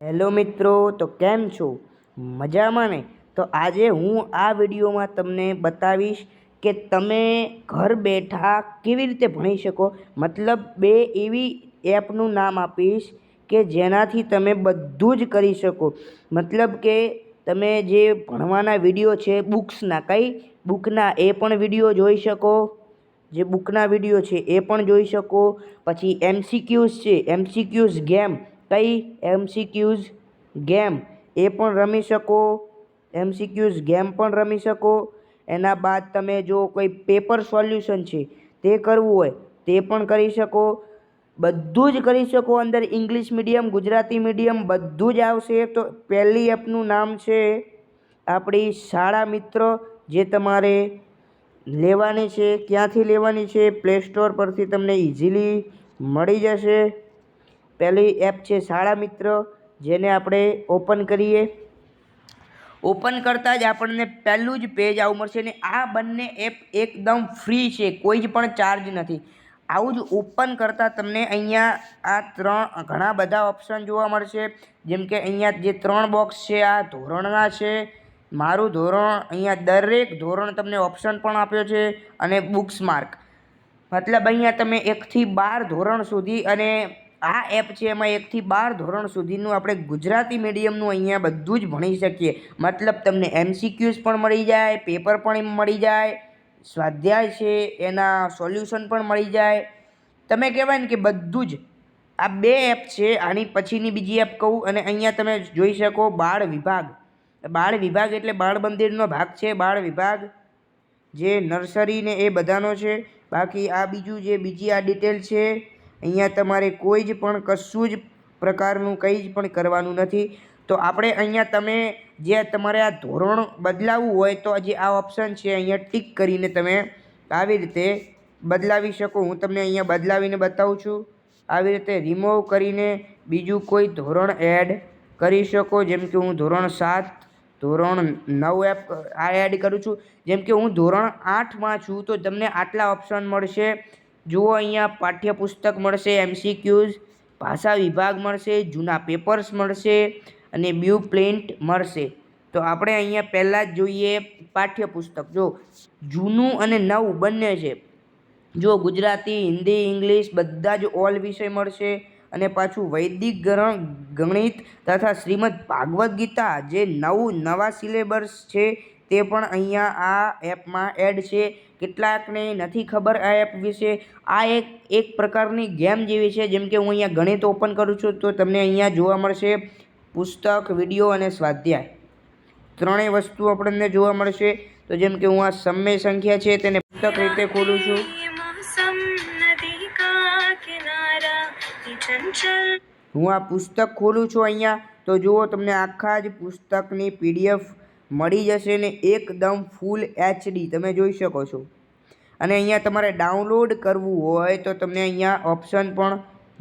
Hello મિત્રો, તો કેમ છો? મજામાં ને? તો આજે હું આ વિડીયોમાં તમને બતાવીશ કે તમે ઘર બેઠા કેવી રીતે ભણી શકો. મતલબ બે એવી એપનું નામ આપીશ કે જેનાથી તમે બધું જ કરી શકો. મતલબ કે તમે જે ભણવાના વિડીયો છે બુક્સના, કઈ બુકના એ પણ વિડીયો જોઈ શકો, જે બુકના વિડીયો છે એ પણ જોઈ શકો. પછી એમસીક્યુઝ છે, એમસીક્યુઝ ગેમ, કઈ એમસીક્યુઝ ગેમ એ પણ રમી શકો, એમસીક્યુઝ ગેમ પણ રમી શકો. એના બાદ તમે જો કોઈ પેપર સોલ્યુશન છે તે કરવું હોય તે પણ કરી શકો. બધું જ કરી શકો. અંદર ઇંગ્લિશ મીડિયમ, ગુજરાતી મીડિયમ બધું જ આવશે. તો પહેલી એપનું નામ છે આપણી શાળા મિત્ર, જે તમારે લેવાની છે. ક્યાંથી લેવાની છે? પ્લે સ્ટોર પરથી તમને ઇઝીલી મળી જશે. પહેલી એપ છે શાળા મિત્ર, જેને આપણે ઓપન કરીએ. ઓપન કરતાં જ આપણને પહેલું જ પેજ આવું મળશે ને આ બંને એપ એકદમ ફ્રી છે, કોઈ જ પણ ચાર્જ નથી. આવું જ ઓપન કરતાં તમને અહીંયા આ ત્રણ ઘણા બધા ઓપ્શન જોવા મળશે. જેમ કે અહીંયા જે ત્રણ બોક્સ છે આ ધોરણના છે. મારું ધોરણ, અહીંયા દરેક ધોરણ તમને ઓપ્શન પણ આપ્યો છે. અને બુક્સ માર્ક, મતલબ અહીંયા તમે 1 થી 12 ધોરણ સુધી, અને આ એપ છે એમાં 1 થી 12 ધોરણ સુધીનું આપણે ગુજરાતી મીડિયમનું અહીંયા બધું જ ભણી શકીએ. મતલબ તમને એમસીક્યુઝ પણ મળી જાય, પેપર પણ મળી જાય, સ્વાધ્યાય છે એના સોલ્યુશન પણ મળી જાય. તમે કહેવાય ને કે બધું જ. આ બે એપ છે. આની પછીની બીજી એપ કહું, અને અહીંયા તમે જોઈ શકો બાળ વિભાગ. બાળ વિભાગ એટલે બાળ મંદિરનો ભાગ છે. બાળ વિભાગ જે નર્સરી ને એ બધાનો છે. બાકી આ બીજું જે બીજી આ ડિટેલ છે, અહીંયા તમારે કોઈ જ પણ કશું જ પ્રકારનું કંઈ જ પણ કરવાનું નથી. તો આપણે અહીંયા તમે જે તમારે આ ધોરણ બદલાવવું હોય તો જે આ ઓપ્શન છે અહીંયા ટિક કરીને તમે આવી રીતે બદલાવી શકો. હું તમને અહીંયા બદલાવીને બતાવું છું. આવી રીતે રિમૂવ કરીને બીજું કોઈ ધોરણ એડ કરી શકો. જેમ કે હું ધોરણ 7, ધોરણ 9 એપ આ એડ કરું છું. જેમ કે હું ધોરણ 8માં છું તો તમને આટલા ઓપ્શન મળશે. જુઓ, અહીંયા પાઠ્યપુસ્તક મળશે, એમસીક્યુઝ, ભાષા વિભાગ મળશે, જૂના પેપર્સ મળશે અને બ્લુ પ્રિન્ટ મળશે. તો આપણે અહીંયા પહેલાં જ જોઈએ પાઠ્યપુસ્તક. જો જૂનું અને નવું બંને છે. જો ગુજરાતી, હિન્દી, ઇંગ્લિશ બધા જ ઓલ વિષય મળશે. અને પાછું વૈદિક ગણિત તથા શ્રીમદ ભાગવદ્ ગીતા જે નવા સિલેબસ છે તે પણ અહીંયા આ એપમાં એડ છે. કેટલાકને નથી ખબર આ એપ વિશે. આ એક પ્રકારની ગેમ જેવી છે. જેમ કે હું અહીંયા ગણિત ઓપન કરું છું તો તમને અહીંયા જોવા મળશે પુસ્તક, વિડીયો અને સ્વાધ્યાય, ત્રણેય વસ્તુ આપણને જોવા મળશે. તો જેમ કે હું આ સમય સંખ્યા છે તેને પુસ્તક રીતે ખોલું છું. હું આ પુસ્તક ખોલું છું અહીંયા. તો જુઓ, તમને આખા જ પુસ્તકની પીડીએફ મળી જશે ને એકદમ ફૂલ એચડી તમે જોઈ શકો છો. અને અહીંયા તમારે ડાઉનલોડ કરવું હોય તો તમને અહીંયા ઓપ્શન પણ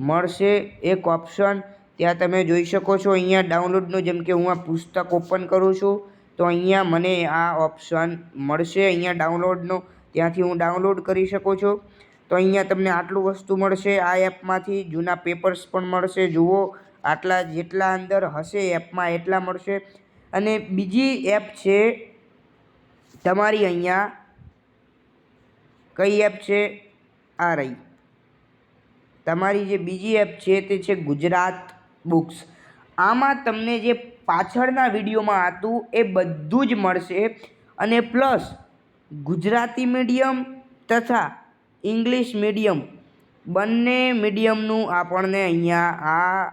મળશે. એક ઓપ્શન ત્યાં તમે જોઈ શકો છો અહીંયા ડાઉનલોડનો. જેમ કે હું આ પુસ્તક ઓપન કરું છું તો અહીંયા મને આ ઓપ્શન મળશે અહીંયા ડાઉનલોડનો. ત્યાંથી હું ડાઉનલોડ કરી શકું છું. તો અહીંયા તમને આટલું વસ્તુ મળશે. આ એપમાંથી જૂના પેપર્સ પણ મળશે. જુઓ, આટલા જેટલા અંદર હશે એપમાં એટલા મળશે. અને બીજી એપ છે તમારી અહીંયા, કઈ એપ છે? આ રહી તમારી જે બીજી એપ છે તે છે ગુજરાત બુક્સ. આમાં તમને જે પાછળના વિડીયોમાં હતું એ બધું જ મળશે. અને પ્લસ ગુજરાતી મીડિયમ તથા ઇંગ્લિશ મીડિયમ બંને મીડિયમનું આપણને અહીંયા આ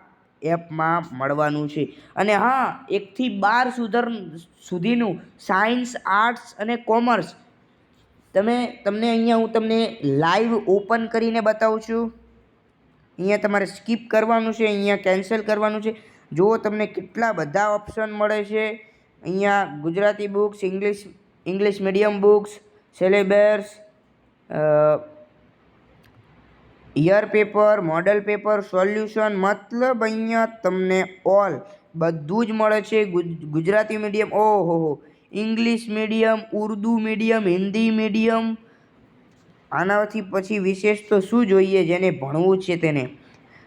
એપમાં મળવાનું છે. અને હા, 1 થી 12 સુધીનું સાયન્સ, આર્ટ્સ અને કોમર્સ તમને અહીંયા હું તમને લાઈવ ઓપન કરીને બતાવું છું. અહીંયા તમારે સ્કીપ કરવાનું છે, અહીંયા કેન્સલ કરવાનું છે. જુઓ, તમને કેટલા બધા ઓપ્શન મળે છે. અહીંયા Gujarati books, English medium books, syllabus, year paper, model paper, solution, મતલબ અહીંયા તમને ઓલ બધું જ મળે છે. ગુજરાતી મીડિયમ, ઓહો, English medium, Urdu medium, Hindi medium, આનાથી પછી વિશેષ તો શું જોઈએ જેને ભણવું છે તેને.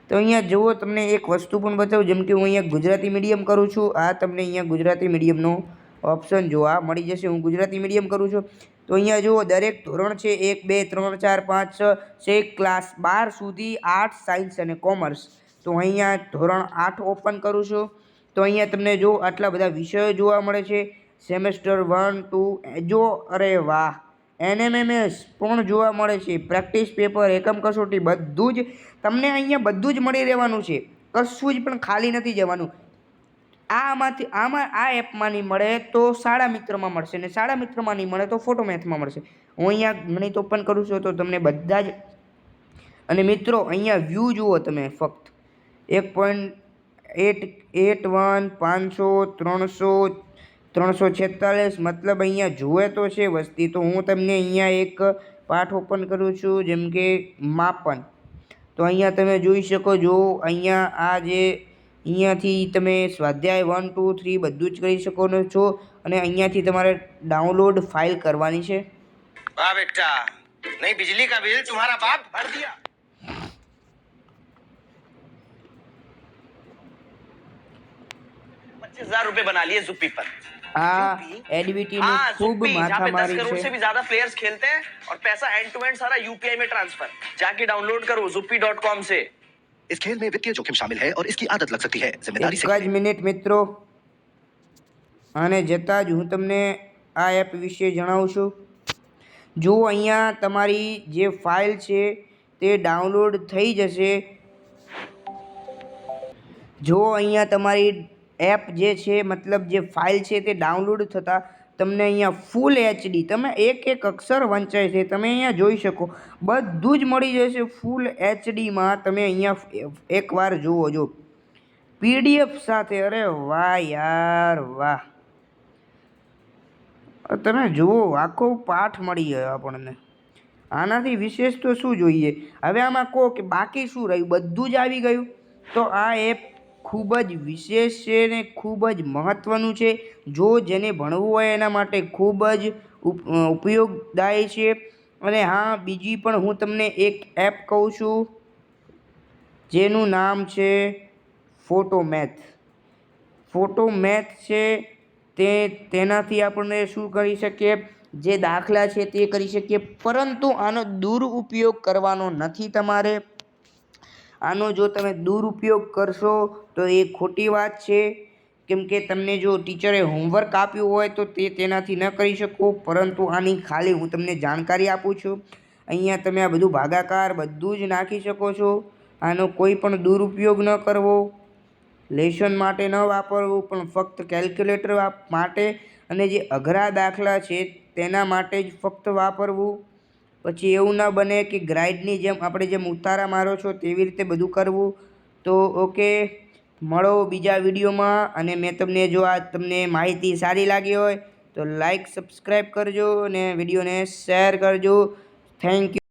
તો અહીંયા જુઓ તમને એક વસ્તુ પણ બતાવું, જેમ કે હું અહીંયા ગુજરાતી મીડિયમ કરું છું. આ તમને અહીંયા ગુજરાતી મીડિયમનો ઓપ્શન જોવા મળી જશે. હું ગુજરાતી મીડિયમ કરું છું. તો અહીંયા જુઓ દરેક ધોરણ છે 1 2 3 4 5 6 છે ક્લાસ 12 સુધી આર્ટ્સ સાયન્સ અને કોમર્સ. તો અહીંયા ધોરણ 8 ઓપન કરું છું. તો અહીંયા તમને જો આટલા બધા વિષયો જોવા મળે છે. સેમેસ્ટર 1 2 જો અરે વાહ, NMMS પણ જોવા મળે છે. પ્રેક્ટિસ પેપર, એકમ કસોટી બધું જ તમને અહીંયા બધું જ મળી રહેવાનું છે. કશું જ પણ ખાલી નથી જવાનું. આમાં આ એપમાં નહીં મળે તો શાળા મિત્રમાં મળશે, ને શાળા મિત્રમાં નહીં મળે તો ફોટો મેથમાં મળશે. હું અહીંયા ગણિત ઓપન કરું છું તો તમને બધા જ. અને મિત્રો અહીંયા વ્યૂ જુઓ તમે, ફક્ત 1.81 500 300 346, મતલબ અહીંયા જુએ તો છે વસ્તી. તો હું તમને અહીંયા એક પાઠ ઓપન કરું છું, જેમ કે માપન. તો અહીંયા તમે જોઈ શકો છો, અહીંયા આ જે અહીંયાથી તમે સ્વાધ્યાય 1 2 3 બધું જ કરી શકો છો. અને અહીંયાથી તમારે ડાઉનલોડ ફાઇલ કરવાની છે. વાહ બેટા, નહીં બિજલી કા બિલ तुम्हारा बाप भर दिया. 25,000 रुपए बना लिए जुप्पी पर. આ એडीबीटी નું ખૂબ માથામારી करोड़ से भी ज्यादा प्लेयर्स खेलते हैं और पैसा एंड टू एंड सारा यूपीआई में ट्रांसफर. जाके डाउनलोड करो zuppy.com से. इस खेल में वित्तीय जोखिम शामिल है और इसकी आदत लग सकती है. जिम्मेदारी से. એક જ મિનિટ મિત્રો, અને જતાં જ હું તમને આ એપ વિશે જણાવું છું. જો અહીંયા તમારી જે ફાઇલ છે તે ડાઉનલોડ થઈ જશે. જો અહીંયા તમારી એપ જે છે, મતલબ જે ફાઇલ છે તે ડાઉનલોડ થતાં તમને અહીંયા ફૂલ HD, તમે એક એક અક્ષર વંચાય છે તમે અહીંયા જોઈ શકો, બધું જ મળી જશે ફૂલ HDમાં. તમે અહીંયા એકવાર જુઓ, જો PDF સાથે. અરે વાહ યાર વાહ, તમે જુઓ આખો પાઠ મળી ગયો આપણને. આનાથી વિશેષ તો શું જોઈએ? હવે આમાં કહો કે બાકી શું રહ્યું? બધું જ આવી ગયું. તો આ એપ ખૂબ જ વિશેષ છે ને ખૂબ જ મહત્ત્વનું છે. જો જેને ભણવું હોય એના માટે ખૂબ જ ઉપયોગદાયી છે. અને હા, બીજી પણ હું તમને એક એપ કહું છું જેનું નામ છે ફોટોમેથ. ફોટોમેથ છે તેનાથી આપણને શું કરી શકીએ? જે દાખલા છે તે કરી શકીએ, પરંતુ આનો દુરુપયોગ કરવાનો નથી તમારે. આનો જો તમે દુરુપયોગ કરશો તો એ ખોટી વાત છે. કેમ કે તમને જો ટીચરે હોમવર્ક આપ્યું હોય તો તેનાથી ન કરી શકો, પરંતુ આની ખાલી હું તમને જાણકારી આપું છું. અહીંયા તમે આ બધું ભાગાકાર બધું જ નાખી શકો છો. આનો કોઈ પણ દુરુપયોગ ન કરવો. લેસન માટે ન વાપરવું, પણ ફક્ત કેલ્ક્યુલેટર માટે અને જે અઘરા દાખલા છે તેના માટે જ ફક્ત વાપરવું. પછી એવું ન બને કે ગ્રાઇડની જેમ આપણે જેમ ઉતારા મારો છો તેવી રીતે બધું કરવું. તો ઓકે, મળો બીજા વિડીયોમાં. અને મેં તમને જો આ તમને માહિતી સારી લાગી હોય તો લાઈક સબસ્ક્રાઈબ કરજો અને વિડીયોને શેર કરજો. Thank you.